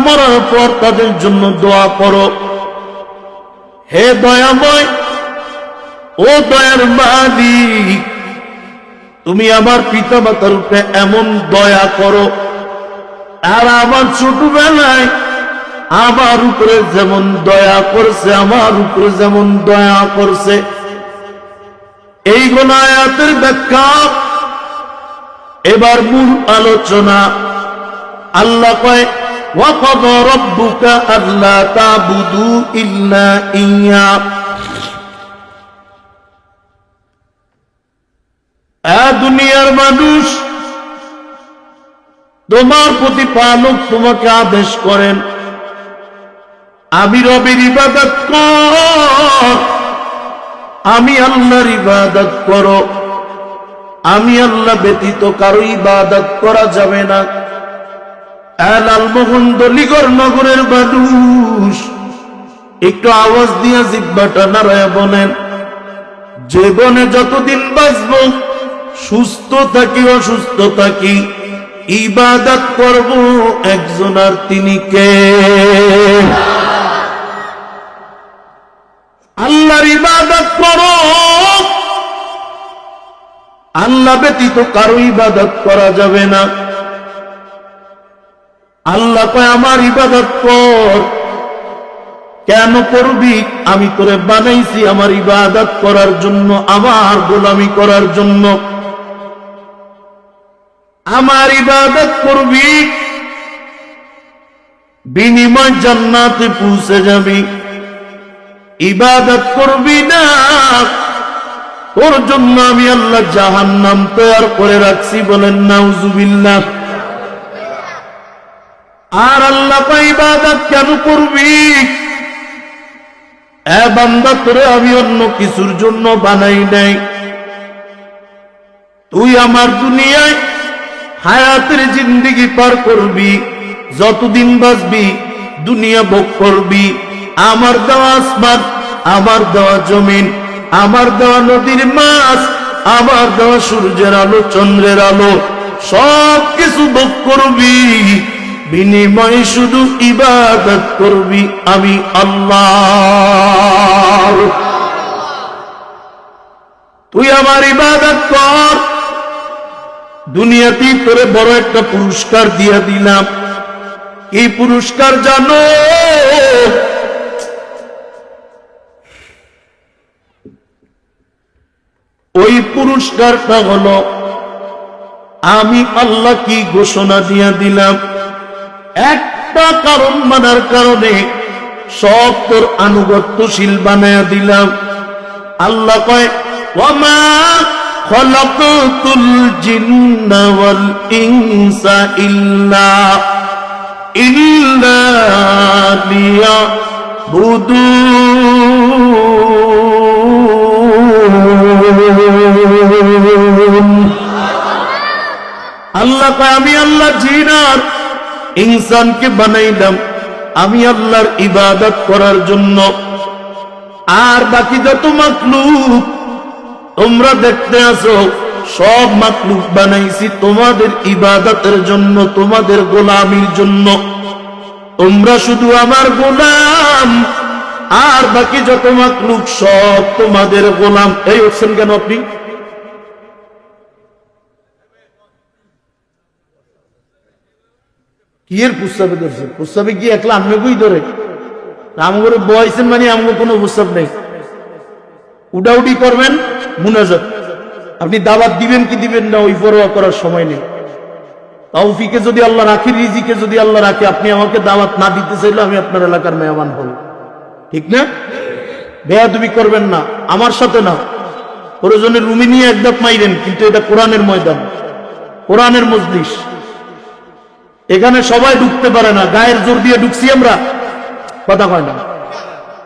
মরার পর তাদের জন্য দোয়া করো, হে দয়াময়, ও দয়ার মালিক, তুমি আমার পিতা মাতার উপরে এমন দয়া করো, আর আমার ছোটবেলায় আমার উপরে যেমন দয়া করছে, আমার উপরে যেমন দয়া করছে। এইগুলো আয়াতের ব্যাখ্যা। এবার মূল আলোচনা। আল্লাহ কয়, ওয়াকাদা রাব্বুকা আল্লা তা'বুদু ইল্লা ইয়্যা। দুনিয়ার মানুষ, তোমার প্রতিপালক তোমাকে আদেশ করেন, আমি রবের ইবাদত কর, আমি আল্লাহর ইবাদত করো, আমি আল্লাহ ব্যতীত কারো ইবাদত করা যাবে না। লালমোহন দলিগড় নগরের মানুষ, একটু আওয়াজ দিয়া জিহ্বাটা নাড়ায়া বলেন, জীবনে যতদিন বাঁচব, সুস্থ থাকি অসুস্থ থাকি, ইবাদত করব একজন, আর তিনি কে? আল্লাহর ইবাদত করো, আল্লাহ ব্যতীত কারো ইবাদত করা যাবে না। আল্লাহ কয়, আমার ইবাদত কর। কেন করবি? আমি তোরে বানাইছি আমার ইবাদত করার জন্য, আমার গোলামি করার জন্য। আমার ইবাদত করবি, বিনিময় জান্নাতে পৌঁছে যাবি। ইবাদত করবি না, তোর জন্য আমি আল্লাহ জাহান্নাম তৈয়ার করে রাখছি। বলেন নাউজুবিল্লাহ। আর আল্লাহ কয়, ইবাদত কেন করবি? এ বান্দা, তোরে আমি অন্য কিছুর জন্য বানাই নাই। তুই আমার দুনিয়ায় হায়াতের জিন্দেগি পার করবি, যতদিন বাঁচবি দুনিয়া ভোগ করবি। আমার দেওয়া আসমান, আমার দেওয়া জমিন, আমার দেওয়া নদীর মাছ, আমার দেওয়া সূর্যের আলো, চন্দ্রের আলো, সব কিছু ভোগ করবি। বিনিময়ে শুধু ইবাদত করবি আমি আল্লাহ। তুই আমার ইবাদত কর। দুনিয়াতেই তোরে বড় একটা পুরস্কার দিয়া দিলাম। এই পুরস্কার জানো? ওই পুরস্কারটা হলো, আমি আল্লাহ কি ঘোষণা দিয়া দিলাম, একটা কারণ মানার কারণে সব তোর আনুগত্যশীল বানায়া দিলাম। আল্লাহ কয়, ওয়ামা খালাকতুল জিন্না ওয়াল ইনসা ইল্লা লিয়াবুদুন। আল্লাহ কয়, আমি আল্লাহ জিন আর ইনসানকে বানাইলাম আমি আল্লাহর ইবাদত করার জন্য। আর বাকি যত মাখলুক তোমরা দেখতে আসো, সব মাখলুক বানাইছি তোমাদের ইবাদতের জন্য, তোমাদের গোলামির জন্য। তোমরা শুধু আমার গোলাম, আর বাকি যত মাখলুক সব তোমাদের গোলাম। এই উঠছেন কেন আপনি? কি এর প্রস্তাবে ধরছে? প্রস্তাবে কি একলা আমাকেই ধরে? আমগরে বয়সেন মানে আমগো কোনো প্রস্তাব নেই। উডাউডি করবেন মুনাজাত। আপনি দাওয়াত দিবেন কি দিবেন না ওই পরোয়া করার সময় নেই। তৌফিকে যদি আল্লাহ রাখে, রিজিকে যদি আল্লাহ রাখে, আপনি আমাকে দাওয়াত না দিতে চাইলে আমি আপনার এলাকার মেহমান হব, ঠিক না? বেয়াদবি করবেন না, আমার সাথে না। প্রয়োজনে রুমে নিয়ে একদম মাইরেন, কিন্তু এটা কোরআনের ময়দান, কোরআনের মজলিস। এখানে সবাই ঢুকতে পারে না। গায়ের জোর দিয়ে ঢুকছি আমরা, কথা কয় না।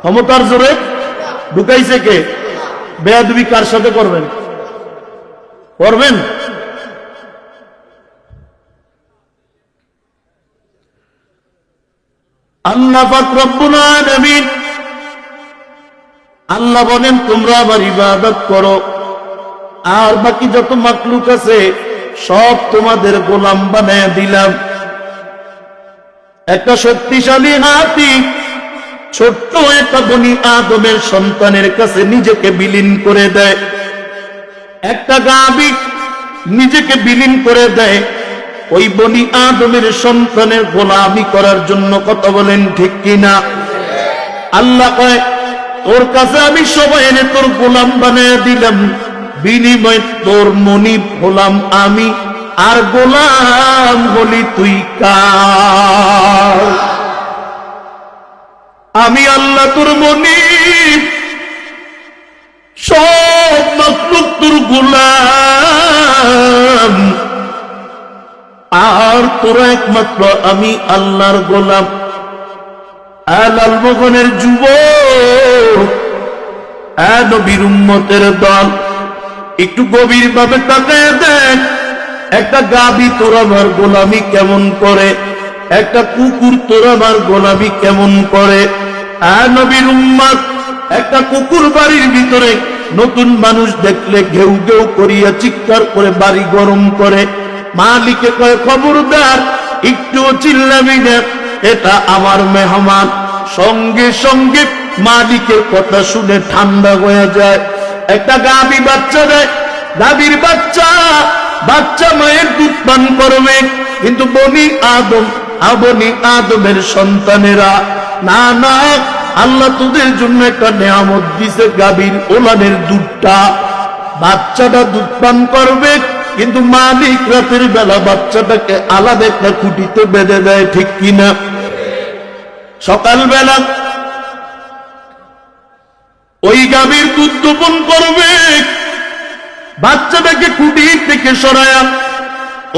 ক্ষমতার জোরে ঢুকাইছে কে? বেয়াদবি কার সাথে করবেন? করবেন? আল্লাহ পাক রব্বুল আলামিন আল্লাহ বলেন, তোমরা আমার ইবাদত করো, আর বাকি যত মাখলুক আছে সব তোমাদের গোলাম বানায় দিলাম। একটা শক্তিশালী হাতি ছোট্ট একটা বনি আদমের সন্তানের কাছে নিজেকে বিলীন করে দেয়, একটা গাভী নিজেকে বিলীন করে দেয় ওই বনি আদমের সন্তানের গোলামি করার জন্য। কথা বলেন ঠিক কিনা? আল্লাহ কয় তোর কাছে আমি সবাই এনে তোর গোলাম বানিয়ে দিলাম, বিনিময় তোর মনিব হলাম আমি, আর গোলাম হলি তুই কার? আমি আল্লাহ তোর মনিব, সব মাখলুক তোর গোলাম, আর তোরা একমাত্র আমি আল্লাহর গোলাম। লালমোহনের যুবক, নবীর উম্মতের দল, একটু গভীর ভাবে তাকায় দেখ, একটা গাভী তোর আমার গোলামি কেমন করে, একটা কুকুর তোর আমার গোলামি কেমন করে। নবীর উম্মত, একটা কুকুর বাড়ির ভিতরে নতুন মানুষ দেখলে ঘেউ ঘেউ করিয়া চিৎকার করে বাড়ি গরম করে। মালিকে কয় খবরদার, একটু চিল্লাবি না, এটা আমার মেহমান। সঙ্গে সঙ্গে মালিকের কথা শুনে ঠান্ডা হয়ে যায়। একটা গাভী বাচ্চা দেয়, গাভীর বাচ্চা মায়ের দুধ পান করবে, কিন্তু বনি আদমের সন্তানেরা না না, আল্লাহ তোদের জন্য একটা নেয়ামত দিছে, গাভীর ওলানের দুধটা, বাচ্চাটা দুধ পান করবে, কিন্তু মালিক রাতের বেলা বাচ্চাটাকে আলাদা একটা খুঁটিতে বেঁধে দেয়। ঠিক কিনা? সকালবেলা ওই গাভীর দুধ দোপন করবে, বাচ্চাটাকে খুঁটি থেকে সরায়া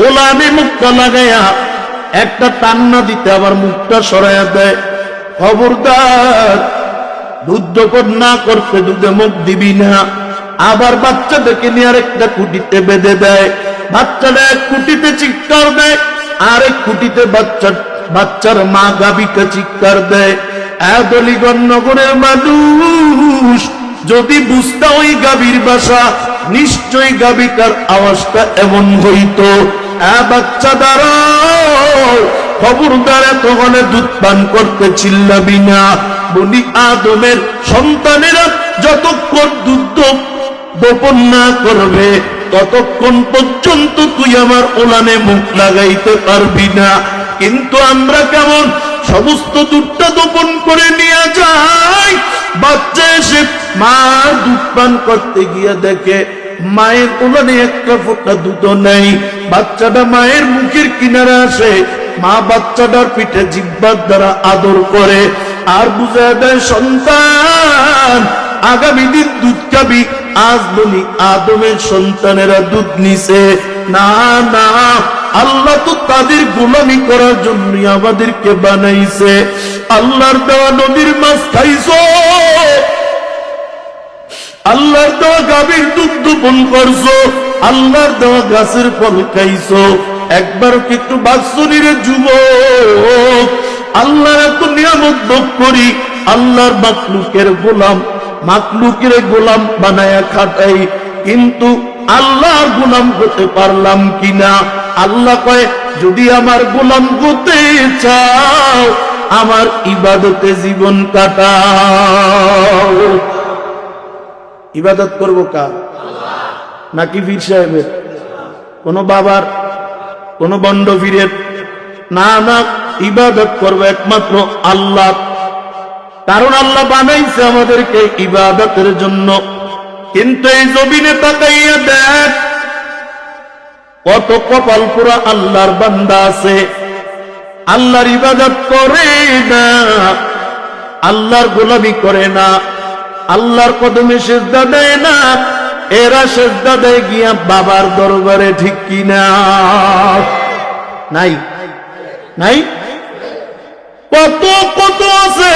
ওলানে মুখটা লাগাইয়া একটা টান্না দিতে আবার মুখটা সরাইয়া দেয়। খবরদার, দুধ দোপন না করতে দুধে মুখ দিবি না। আবার বাচ্চাটাকে নিয়ে আরেকটা খুঁটিতে বেঁধে দেয়, বাচ্চাটা এক খুঁটিতে চিৎকার দেয়, আরেক খুঁটিতে বাচ্চার মা গাভীটা চিৎকার দেয়। দলিগঞ্জ নগরের মানুষ যদি বুঝতা ওই গাভীর বাসা, নিশ্চয়ই গাভীটার আওয়াজটা এমন হইতো, বাচ্চা দাঁড়াও, খবরদার এত হলে দুধ পান করতে চিল্লাবি না। বনি আদমের সন্তানেরা যতক্ষণ দুধ গোপন না করবে, ততক্ষণ পর্যন্ত তুই আমার ওলানে মুখ লাগাইতে পারবি না। কিন্তু আমরা কেমন সমস্ত দুধটা গোপন করে নিয়ে যাই, বাচ্চা এসে মা দুধ পান করতে গিয়ে দেখে মায়ের ওলানে একটা ফোঁটা দুধ নেই। বাচ্চাটা মায়ের মুখের কিনারে আসে, মা বাচ্চাটার পিঠে জিহ্বার দ্বারা আদর করে আর বুঝায় দেয়, সন্তান আগামী দিন দুধ খাবি। আজ বলি আদমের সন্তানেরা দুধ নিছে না না, আল্লাহ তো তাদের গোলামি করার জন্য আমাদেরকে বানাইছে। আল্লাহর দেওয়া নদীর মাছ খাইছো, আল্লাহর দেওয়া গাভীর দুধ দোপন করছো, আল্লাহর দেওয়া গাছের ফল খাইছো। একবার কিন্তু বাৎসরির যুবক, আল্লাহর এত নিয়ামত ভোগ করি, আল্লাহর মাকলুকের গোলাম বানায়া খাটাই, কিন্তু আল্লাহর গোলাম হতে পারলাম কিনা? আল্লাহ কয়, যদি আমার গোলাম হতে চাও, আমার ইবাদতে জীবন কাটাও। ইবাদত করবো কার? নাকি পীর সাহেবের, কোন বাবার, কোন বন্ড পীরের? না না, ইবাদত করবো একমাত্র আল্লাহ। কারণ আল্লাহ বানাইছে আমাদেরকে ইবাদতের জন্য। কিন্তু এই জমিনে তাকাইয়া দেখ, কত কপাল পুরা আল্লাহর বান্দা আছে, আল্লাহর ইবাদত করে না, আল্লাহর গোলামি করে না, আল্লাহর কদমে সেজদা দেয় না, এরা সেজদা দেয় গিয়া বাবার দরবারে। ঠিক কিনা? নাই নাই, কত কত আছে।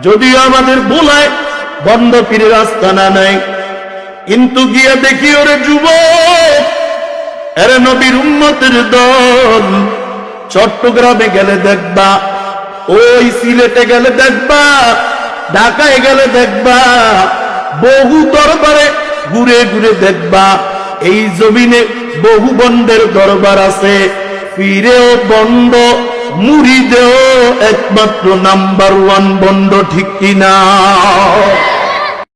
যদিও আমাদের বোলায় বন্ধ পীরের আস্তানা নাই, কিন্তু গিয়া দেখি ওরে যুবক, এরে নবীর উম্মতের দল, চট্টগ্রামে গেলে দেখবা, ওই সিলেটে গেলে দেখবা, ঢাকায় গেলে দেখবা, বহু দরবারে ঘুরে ঘুরে দেখবা। এই জমিনে বহু বন্ডের দরবার আছে, পীরেও বন্ড, মুরিদেও একমাত্র নাম্বার ওয়ান বন্ড, ঠিক কিনা?